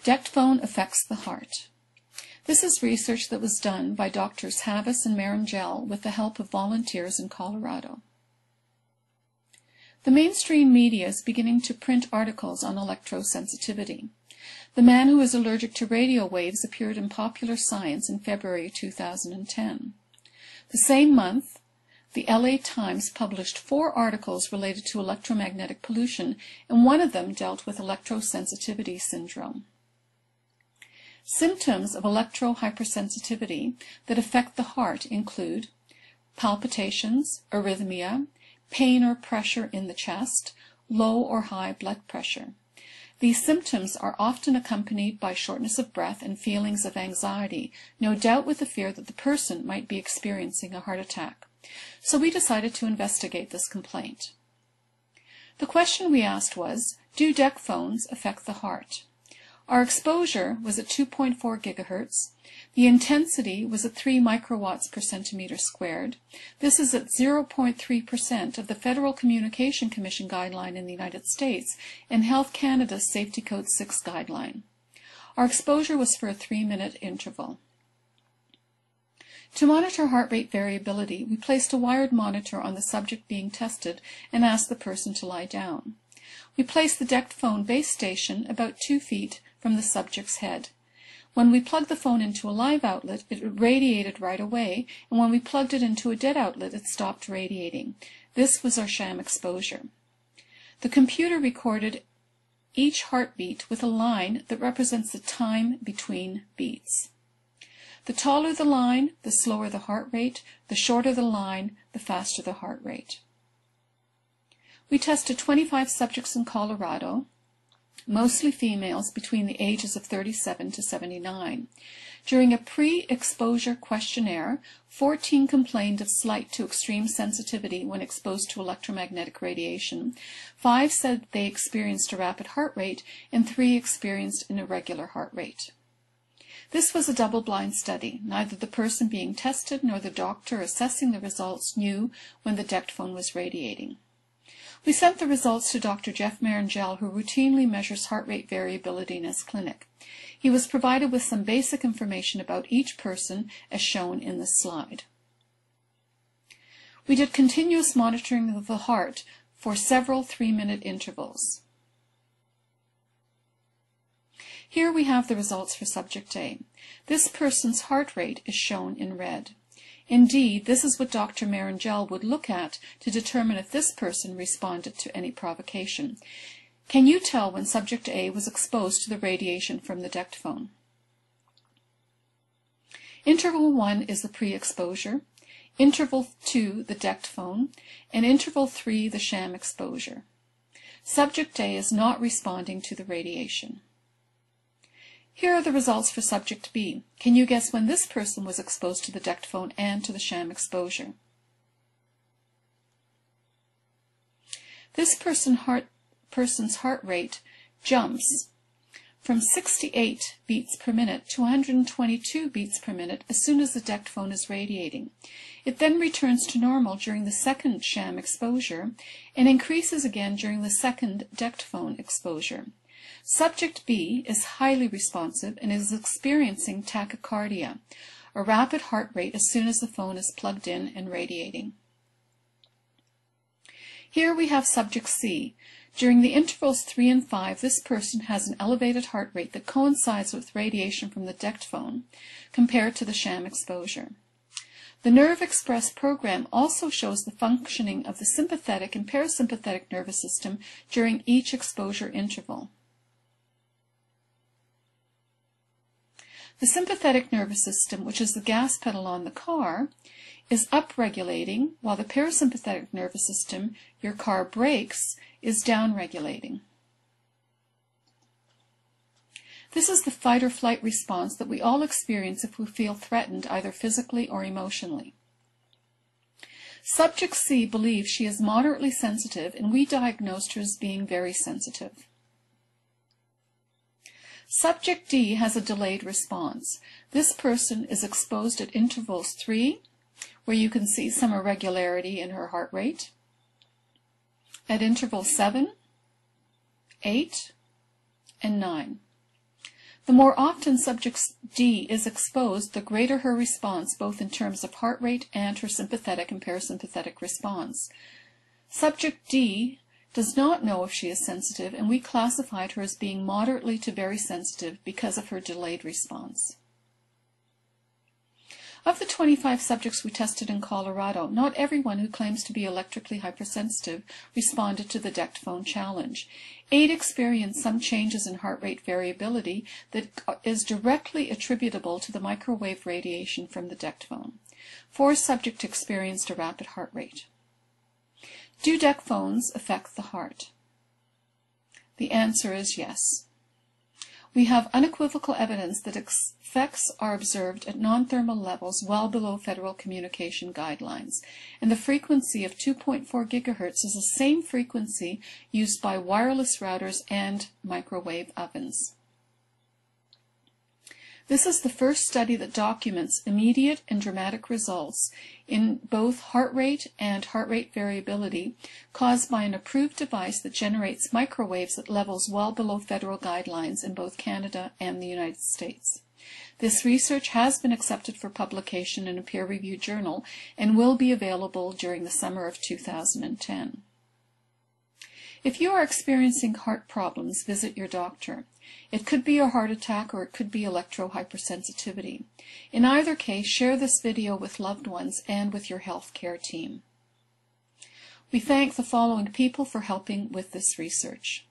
DECT phone affects the heart. This is research that was done by Drs. Havas and Marangel with the help of volunteers in Colorado. The mainstream media is beginning to print articles on electrosensitivity. The man who is allergic to radio waves appeared in Popular Science in February 2010. The same month, the LA Times published 4 articles related to electromagnetic pollution, and one of them dealt with electrosensitivity syndrome. Symptoms of electrohypersensitivity that affect the heart include palpitations, arrhythmia, pain or pressure in the chest, low or high blood pressure. These symptoms are often accompanied by shortness of breath and feelings of anxiety, no doubt with the fear that the person might be experiencing a heart attack. So we decided to investigate this complaint. The question we asked was, do DECT phones affect the heart? Our exposure was at 2.4 gigahertz. The intensity was at 3 microwatts per centimeter squared. This is at 0.3% of the Federal Communication Commission guideline in the United States and Health Canada's Safety Code 6 guideline. Our exposure was for a 3-minute interval. To monitor heart rate variability, we placed a wired monitor on the subject being tested and asked the person to lie down. We placed the DECT phone base station about 2 feet from the subject's head. When we plugged the phone into a live outlet, it radiated right away, and when we plugged it into a dead outlet, it stopped radiating. This was our sham exposure. The computer recorded each heartbeat with a line that represents the time between beats. The taller the line, the slower the heart rate. The shorter the line, the faster the heart rate. We tested 25 subjects in Colorado, mostly females between the ages of 37 to 79. During a pre-exposure questionnaire, 14 complained of slight to extreme sensitivity when exposed to electromagnetic radiation. 5 said they experienced a rapid heart rate, and 3 experienced an irregular heart rate. This was a double-blind study. Neither the person being tested nor the doctor assessing the results knew when the DECT phone was radiating. We sent the results to Dr. Jeff Marangel, who routinely measures heart rate variability in his clinic. He was provided with some basic information about each person as shown in this slide. We did continuous monitoring of the heart for several 3-minute intervals. Here we have the results for subject A. This person's heart rate is shown in red. Indeed, this is what Dr. Marangel would look at to determine if this person responded to any provocation. Can you tell when subject A was exposed to the radiation from the DECT phone? Interval 1 is the pre-exposure, interval 2 the DECT phone, and interval 3 the sham exposure. Subject A is not responding to the radiation. Here are the results for subject B. Can you guess when this person was exposed to the DECT phone and to the sham exposure? This person's heart rate jumps from 68 beats per minute to 122 beats per minute as soon as the DECT phone is radiating. It then returns to normal during the second sham exposure and increases again during the second DECT phone exposure. Subject B is highly responsive and is experiencing tachycardia, a rapid heart rate as soon as the phone is plugged in and radiating. Here we have subject C. During the intervals 3 and 5, this person has an elevated heart rate that coincides with radiation from the DECT phone compared to the sham exposure. The Nerve Express program also shows the functioning of the sympathetic and parasympathetic nervous system during each exposure interval. The sympathetic nervous system, which is the gas pedal on the car, is upregulating, while the parasympathetic nervous system, your car brakes, is downregulating. This is the fight or flight response that we all experience if we feel threatened either physically or emotionally. Subject C believes she is moderately sensitive, and we diagnosed her as being very sensitive. Subject D has a delayed response. This person is exposed at intervals 3, where you can see some irregularity in her heart rate, at interval 7, 8, and 9. The more often subject D is exposed, the greater her response, both in terms of heart rate and her sympathetic and parasympathetic response. Subject D does not know if she is sensitive, and we classified her as being moderately to very sensitive because of her delayed response. Of the 25 subjects we tested in Colorado, not everyone who claims to be electrically hypersensitive responded to the DECT phone challenge. 8 experienced some changes in heart rate variability that is directly attributable to the microwave radiation from the DECT phone. 4 subjects experienced a rapid heart rate. Do DECT phones affect the heart? The answer is yes. We have unequivocal evidence that effects are observed at non-thermal levels well below federal communication guidelines, and the frequency of 2.4 gigahertz is the same frequency used by wireless routers and microwave ovens. This is the first study that documents immediate and dramatic results in both heart rate and heart rate variability caused by an approved device that generates microwaves at levels well below federal guidelines in both Canada and the United States. This research has been accepted for publication in a peer-reviewed journal and will be available during the summer of 2010. If you are experiencing heart problems, visit your doctor. It could be a heart attack or it could be electrohypersensitivity. In either case, share this video with loved ones and with your healthcare team. We thank the following people for helping with this research: